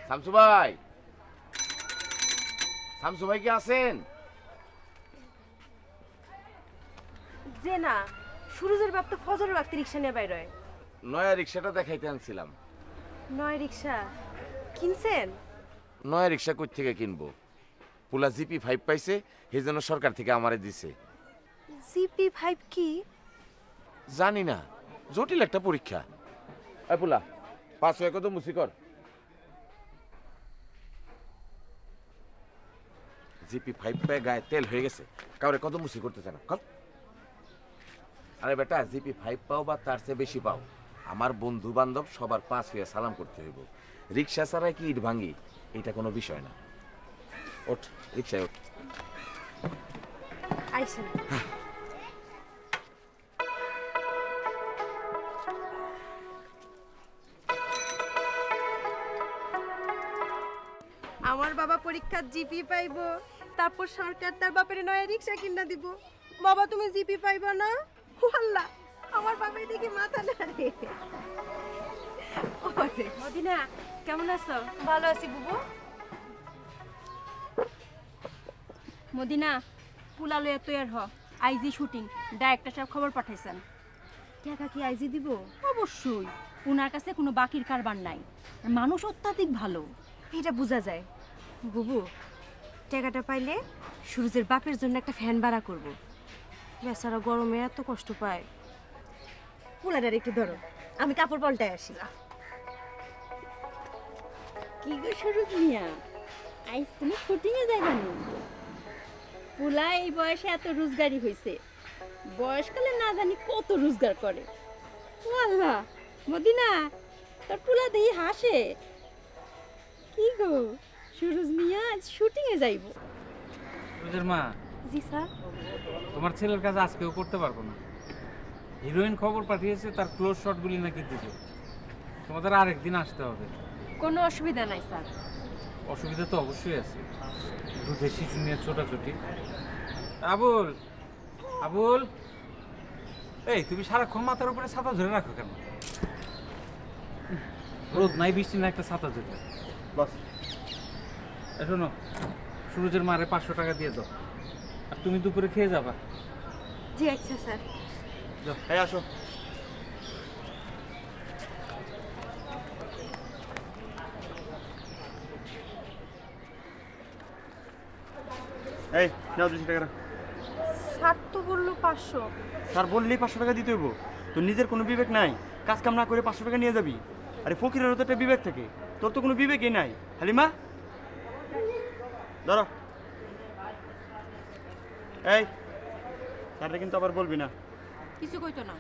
শামসু ভাই, শামসু ভাই কি আছেন? যে না, সুরজের বাপ তো ফজরের ওয়াক্তে রিক্সা নিয়ে বাইর হয়। নয়া রিক্সাটা দেখাইতে আনছিলাম। নয় রিক্সা কিনছেন? নয়া রিক্সা কই থেকে কিনবো? পুলা জিপি 5 পাইছে, সেই জন্য সরকার থেকে আমারে দিছে। জিপি 5 কি? জানি না, জটিল একটা পরীক্ষা। এই পুলা 500 কত মুসি কর। জিপি 5 পায় গায়ে তেল হয়ে গেছে, কাউরে কত মুসি করতেছে না। কল। আরে বেটা, জিপি 5 পাও বা তার চেয়ে বেশি পাও, আমার বন্ধু বান্ধব সবার 5 হয়ে সালাম করতে হইব। রিক্সা ছাড়াই কি ইট ভাঙ্গি, এটা কোনো বিষয় না। ওঠ, রিক্সায় ওঠ। আইসেন। আমার বাবা পরীক্ষার জিপি পাইবো, তারপর সরকার তার বাপের নয়া রিক্সা কিনা দিব। বাবা তুমি জিপি পাইবা না? আল্লাহ, আমার বাবাই দেখি মাথা নাড়ে। মদিনা কেমন আছো? ভালো আছি বুবু। মদিনা পুলা লইয়া তৈয়ার হ, আইজি শুটিং। ডাইরেক্টর সাহেব খবর পাঠাইছেন। টাকা কি আইজি দিব? অবশ্যই, ওনার কাছে কোনো বাকির কারবার নাই, মানুষ অত্যাধিক ভালো। এটা বোঝা যায় বুবু। টাকাটা পাইলে সুরজের বাপের জন্য একটা ফ্যান ভাড়া করব। বেচারা গরমে এত কষ্ট পায়। পুলাটার একটু ধরো, আমি কাপড় পাল্টায় আসি। কি গো সুরজ মিয়া, আইজ তুমি শুটিংয়ে যাইবা নি? পুলা এই বয়সে এত রোজগারি হয়েছে, বয়সকালে না জানি কত রোজগার করে। ও আল্লাহ, মদিনা তোর পুলা দেই হাসে। কি গো সুরজ মিয়া আজ শুটিংয়ে যাইব? সুরজের মা। জি স্যার। তোমার ছেলের কাজ আজকেও করতে পারবো না। হিরোইন খবর পাঠিয়েছে তার ক্লোজ শটগুলি নাকি দিতে। তোমাদের আরেকদিন আসতে হবে। কোনো অসুবিধা নাই স্যার। অসুবিধা তো অবশ্যই আছে, দুধের শিশু নিয়ে ছোটাছুটি। আবুল, আবুল, এই তুমি সারাক্ষণ মাথার উপরে ছাতা ধরে রাখো কেন? রোদ নাই বৃষ্টি না, একটা ছাতা ধরে বাস। শোনো, সুরজের মারে 500 টাকা দিয়ে দাও, আর তুমি দুপুরে খেয়ে যাবা। জি আচ্ছা স্যার। এই আসো। এই নাও 200 টাকা। স্যার তো বললো 500। স্যার বললেই 500 টাকা দিতে হইব? তোর নিজের কোনো বিবেক নাই? কাজ কাম না করে 500 টাকা নিয়ে যাবি? আরে ফকিরেরও তো একটা বিবেক থাকে, তোর তো কোনো বিবেকই নাই। হালিমা ধরো। এই স্যারটা কিন্তু আবার বলবি না। কিছু কইতো না।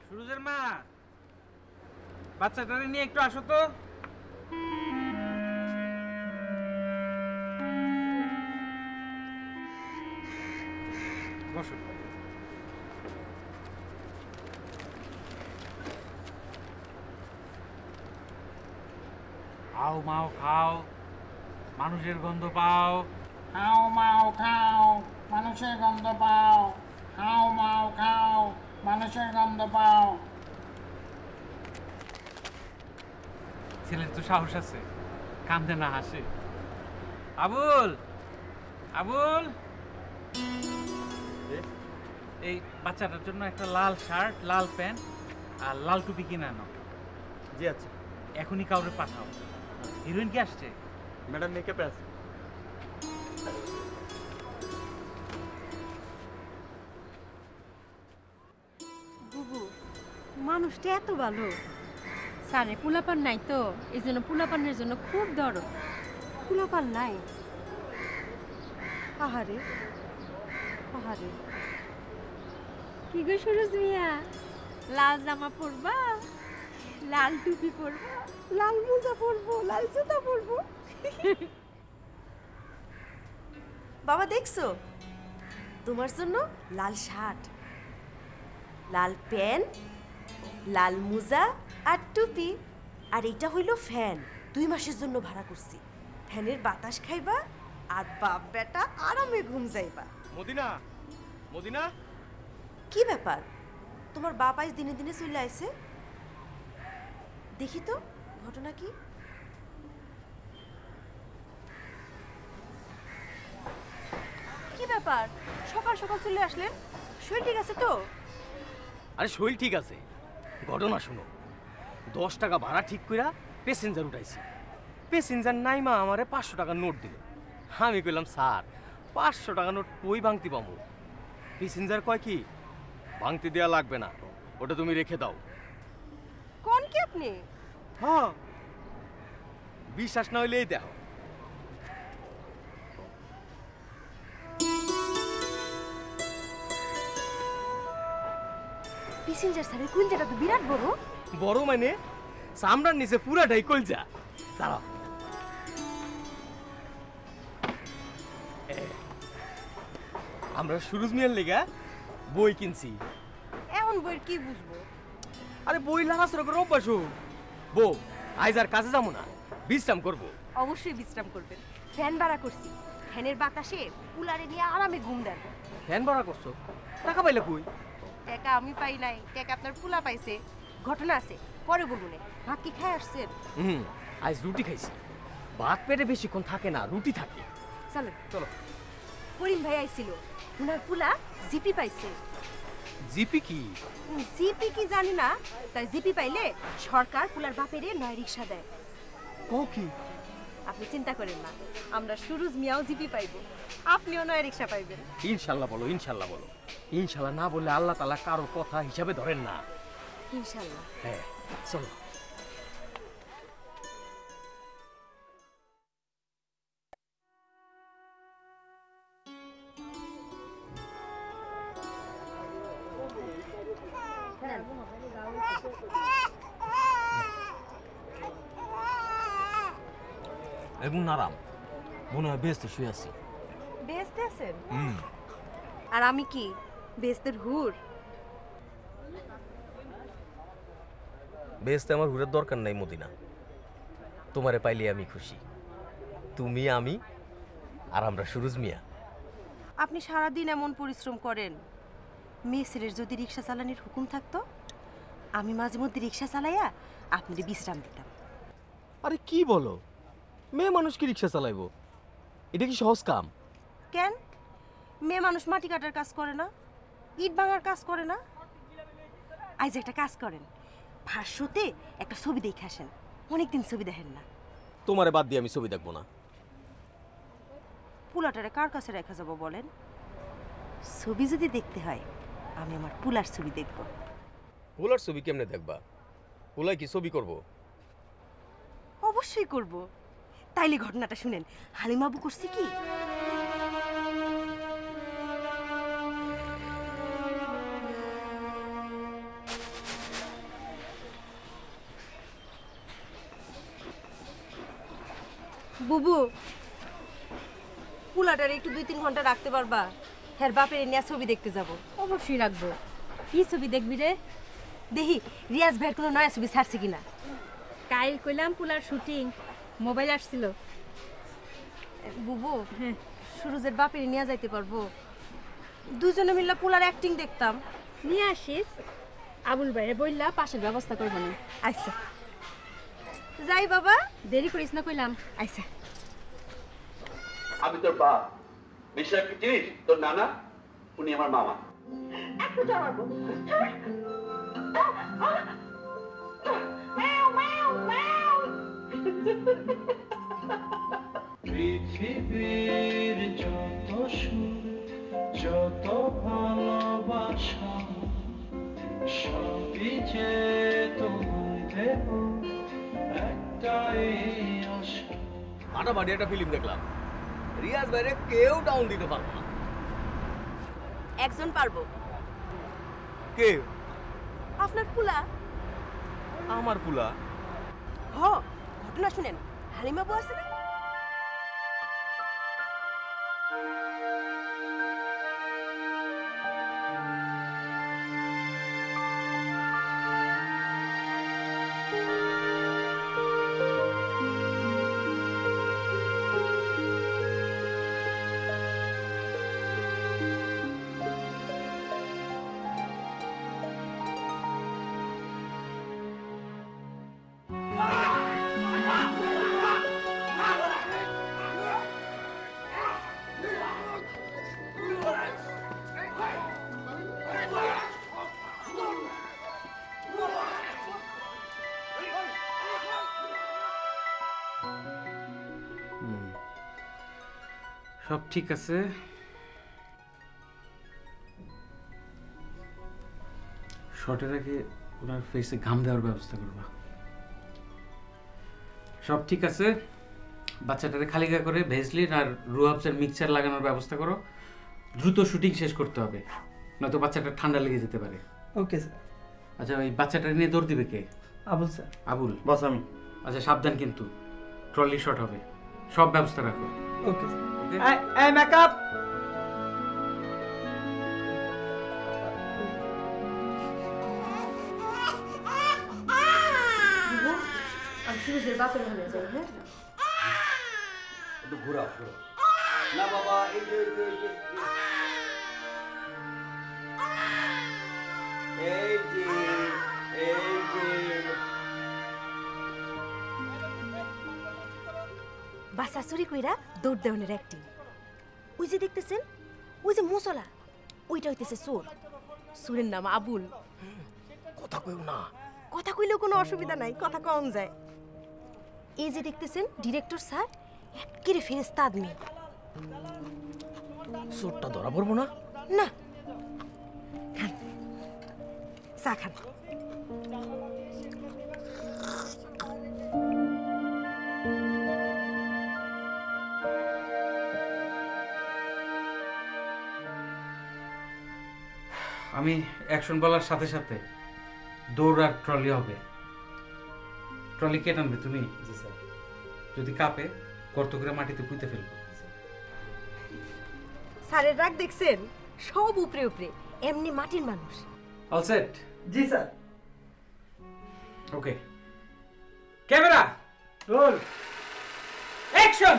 সুরজের মা, বাচ্চাটারে নিয়ে একটু আসো তো। বসো। খাও মাও খাও, মানুষের গন্ধ পাও। খাও মাও খাও, মানুষের গন্ধ পাও। খাও মাও খাও, মানুষের গন্ধ পাও। ছেলের তো সাহস আছে, কান্দে না হাসে। আবুল, আবুল, এই বাচ্চাটার জন্য একটা লাল শার্ট, লাল প্যান্ট আর লাল টুপি কিনে আনো। জি আচ্ছা। এখনই কাউরে পাঠাও। হিরোইন কি আসছে? ম্যাডাম মেকআপে আছে। বুবু মানুষটা এত ভালো। স্যারে পোলাপান নাই তো, এই জন্য পোলাপানের জন্য খুব দরদ। পোলাপান নাই? আহারে আহারে। কি গো সুরজ মিয়া, লাল জামা পরবা, লাল টুপি পরবা, লাল মোজা পরবো, লাল জুতা পরবো। বাবা দেখছো, তোমার জন্য লাল শার্ট, লাল প্যান্ট, লাল মোজা আর টুপি। আর এটা হইল ফ্যান, 2 মাসের জন্য ভাড়া করছি। ফ্যানের বাতাস খাইবা আর বাপ বেটা আরামে ঘুম যাইবা। মদিনা, মদিনা। কি ব্যাপার, তোমার বাপ আইস দিনে দিনে চলে আইছে। দেখি তো ঘটনা কি। কি ব্যাপার, সকাল সকাল চলে আসলেন? শরীর ঠিক আছে তো? আরে শরীর ঠিক আছে, ঘটনা শুনো। 10 টাকা ভাড়া ঠিক কইরা প্যাসেঞ্জার উঠাইছি। প্যাসেঞ্জার নাইমা আমারে 500 টাকার নোট দিল। আমি কইলাম স্যার 500 টাকা নোট কই ভাঙতি পামু? প্যাসেঞ্জার কয় কি ভাঙতি দেয়া লাগবে না, ওটা তুমি রেখে দাও। কোন কি আপনি? হ্যাঁ, বিশ্বাস না হইলে এই দেখো। প্যাসেঞ্জার স্যারের কুলজাটা তো বিরাট বড়। বড় মানে চামড়ার নিচে পুরাটাই কলজা। দাঁড়াও, আমরা সুরজ মিয়ার লেগা বই কিনছি। এমন বইয়ের কি বুঝবো? আরে বই লাগাছড়া করে অভ্যাস হোক। বউ আইজ আর কাজে যাবো না, বিশ্রাম করবো। অবশ্যই বিশ্রাম করবেন। ফ্যান ভাড়া করছি, ফ্যানের বাতাসে কুলারে নিয়ে আরামে ঘুম দেন। ফ্যান ভাড়া করছো, টাকা পাইলে কই? টাকা আমি পাই নাই, টাকা আপনার পুলা পাইছে। ঘটনা আছে, পরে বলবো না। ভাত কি খাই আসছেন? আজ রুটি খাইছি। ভাত পেটে বেশিক্ষণ থাকে না, রুটি থাকে। চলেন। চলো। করিম ভাই আইছিল, উনার পুলা জিপি পাইছে। জিপি কি? জিপি কি জানি না, তাই জিপি পাইলে সরকার পুলার বাপেরে 9 রিক্সা দেয়। ও কি? আপনি চিন্তা করেন না, আমরা সুরজ মিয়াও জিপি পাইবো, আপনিও 9 রিক্সা পাইবেন। ইনশাল্লাহ বলো, ইনশাল্লাহ বলো। ইনশাল্লাহ না বললে আল্লাহ তাআলা কারো কথা হিসাবে ধরেন না। ইনশাআল্লাহ। হ্যাঁ, চলো। এবং নারাম মনে হয় বেস্তে শুয়ে আছি। বেহেশতে আছেন? আর আমি কি বেহেশতের হুর? বেস্তে আমার হুরের দরকার নাই মদিনা, তোমারে পাইলে আমি খুশি। তুমি, আমি আর আমরা সুরজ মিয়া। আপনি সারাদিন এমন পরিশ্রম করেন, মেসেরের যদি রিক্সা চালানোর হুকুম থাকতো, আমি মাঝে মধ্যে রিক্সা চালাইয়া আপনাদের বিশ্রাম দিতাম। আরে কি বলো, মেয়ে মানুষ কি রিক্সা চালাইবো? এটা কি সহজ কাম? কেন? মেয়ে মানুষ মাটি কাটার কাজ করে না, ইট ভাঙার কাজ করে না? আজ একটা কাজ করেন, ভাষ্যতে একটা ছবি দেখে আসেন, অনেকদিন ছবি দেখেন না। তোমারে বাদ দিয়ে আমি ছবি দেখবো না। পুলাটারে কার কাছে রেখা যাব বলেন? ছবি যদি দেখতে হয়, আমি আমার পুলার ছবি দেখব। পোলার ছবি কেমনে দেখবা? পোলাই কি ছবি করব? অবশ্যই করব। তাইলে ঘটনাটা শুনেন, হালিমাবু করছে কি, বুবু পুলাটারে একটু 2-3 ঘন্টা রাখতে পারবা? হ্যাঁ, বাপের নিয়ে ছবি দেখতে যাব। অবশ্যই রাখবো। কি ছবি দেখবি রে? দেখি রিয়াজ ভাইয়ের কোনো নয়া ছবি ছাড়ছে কিনা। কাইল কইলাম পুলার শুটিং, মোবাইল আসছিল। বুবু, সুরজের বাপের নিয়ে যাইতে পারবো? দুজনে মিলে পুলার অ্যাক্টিং দেখতাম। নিয়ে আসিস, আবুল ভাইয়ের বললা পাশের ব্যবস্থা করবো না। আচ্ছা যাই বাবা, দেরি করিস না কইলাম। আচ্ছা। আমি তোর বাপ, বিষয় কি চিনিস? তোর নানা, উনি আমার মামা। একটু জানাবো। পৃথিবীর যত সুর, যত ভালোবাসা, সবই যে তোমায় দেব, একটাই আশা। ফাটাফাটি একটা ফিল্ম দেখলাম, রিয়াজ বাইরে কেউ ডাউন দিতে পারবো না। একজন পারবো। কে? আপনার পুলা। আমার পুলা? হ, ঘটনা শুনেন, হালিমাবু আছে না? সব ঠিক আছে। শর্টের আগে ওনার ফেসে ঘাম দেওয়ার ব্যবস্থা করবা। সব ঠিক আছে। বাচ্চাটারে খালি গা করে ভেজলিন আর রুহাবসের মিক্সচার লাগানোর ব্যবস্থা করো। দ্রুত শুটিং শেষ করতে হবে, নয়তো বাচ্চাটা ঠান্ডা লেগে যেতে পারে। Okay sir. আচ্ছা, এই বাচ্চাটা নিয়ে দৌড় দিবে কে? আবুল স্যার। আবুল বস আমি। আচ্ছা, সাবধান কিন্তু, ট্রলি শর্ট হবে, সব ব্যবস্থা রাখো। Okay sir. ওকে। এই মেকআপ। আমি সুরজের বাপের হলে যাই। হ্যাঁ, একটু ঘোরাও ঘোরাও। না বাবা, এই যে বাসা চুরি কইরা দৌড় দেওয়ানের অ্যাক্টিং। ওই যে দেখতেছেন, ওই যে মুসলা, ওইটা হইতেছে চোর। চোরের নাম আবুল। কথা কইও না। কথা কইলেও কোনো অসুবিধা নাই, কথা কম যায়। এই যে দেখতেছেন ডিরেক্টর স্যার, একেবারে ফেরেশতা আদমি। চোরটা ধরা পড়বো না? না, খান চা খান। আমি অ্যাকশন বলার সাথে সাথে দৌড় আর ট্রলি হবে। ট্রলি কে টানবে? তুমি? জি স্যার। যদি কাঁপে গর্ত করে মাটিতে পুঁতে ফেলবো। স্যারের রাগ দেখছেন? সব উপরে উপরে, এমনি মাটির মানুষ। All set? জি sir. Okay, camera roll, action.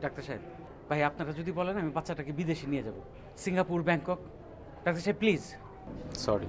ডাক্তার সাহেব, ভাই আপনারা যদি বলেন আমি বাচ্চাটাকে বিদেশে নিয়ে যাব, সিঙ্গাপুর, ব্যাংকক। ডাক্তার সাহেব please. Sorry,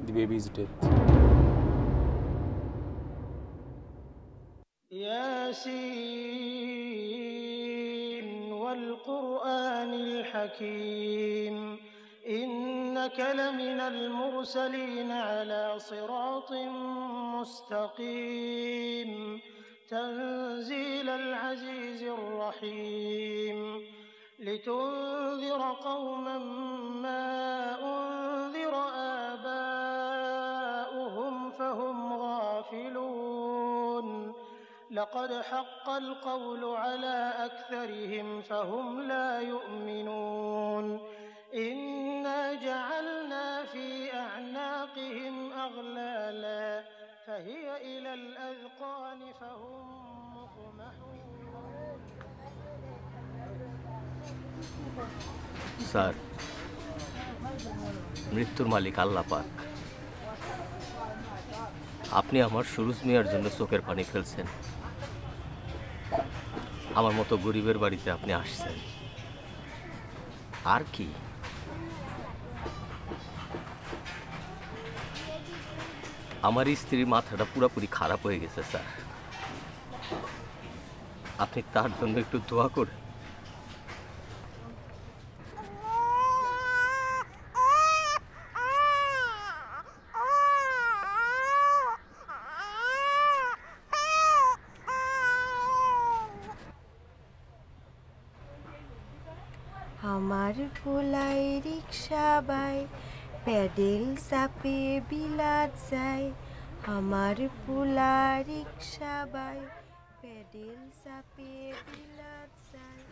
the baby is dead. ياسين والقرآن الحكيم إنك لمن المرسلين على صراط مستقيم تنزيل العزيز الرحيم لتنذر قوما ما أنذر آباؤهم فهم غافلون لقد حق القول على أكثرهم فهم لا يؤمنون إنا جعلنا في أعناقهم أغلالا فهي إلى الأذقان فهم مقمحون sir, মৃত্যুর মালিক আল্লাহ পাক। আপনি আমার সুরুজ মিয়ার জন্য চোখের পানি ফেলছেন। আমার মতো গরিবের বাড়িতে আপনি আসছেন, আর কি। আমার স্ত্রীর মাথাটা পুরোপুরি খারাপ হয়ে গেছে স্যার, আপনি তার জন্য একটু দোয়া করে। আমার পোলাই রিক্সা বাই প্যাডেল চাপে বিলাত যায় আমার পোলা রিক্সা বাই প্যাডেল চাপে বিলাত যায়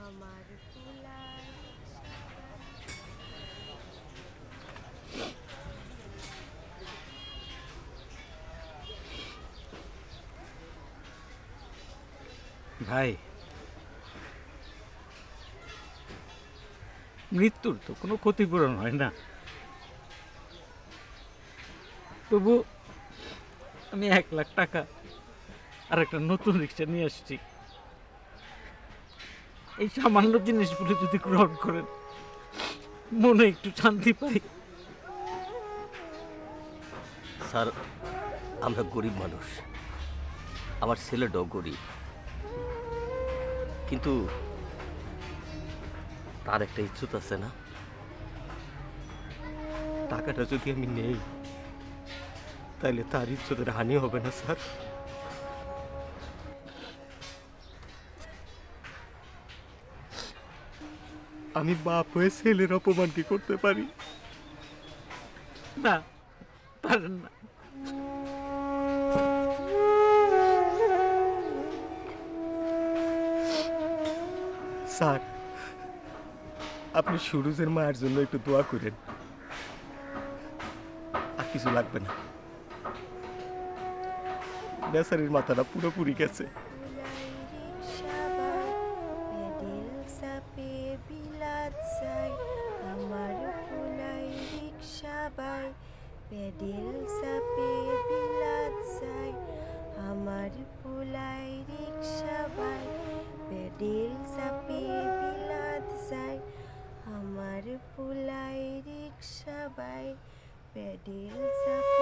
আমার পোলা রিক্সা বাই। ভাই, মৃত্যুর তো কোনো ক্ষতিপূরণ হয় না, তবু আমি 1 লাখ টাকা আর একটা নতুন রিক্সা নিয়ে আসছি। এই সামান্য জিনিসগুলো যদি গ্রহণ করেন মনে একটু শান্তি পাই। স্যার, আমরা গরিব মানুষ, আমার ছেলেটাও গরিব, কিন্তু তার একটা ইজ্জত আছে না? টাকাটা যদি আমি নেই তাহলে তার ইজ্জতের হানি হবে না স্যার? আমি বাপ হয়ে ছেলের অপমান কি করতে পারি? না, পারেন না। স্যার, আপনি সুরুজের মায়ের জন্য একটু দোয়া করেন, আর কিছু লাগবে না। বেচারির মাথাটা পুরোপুরি গেছে। প্যাডেল চাপে বিলাত যায় আমার পোলাই রিক্সা বাই প্যাডেল চাপে বিলাত যায় আমার পোলাই রিক্সা বাই প্যাডেল চাপে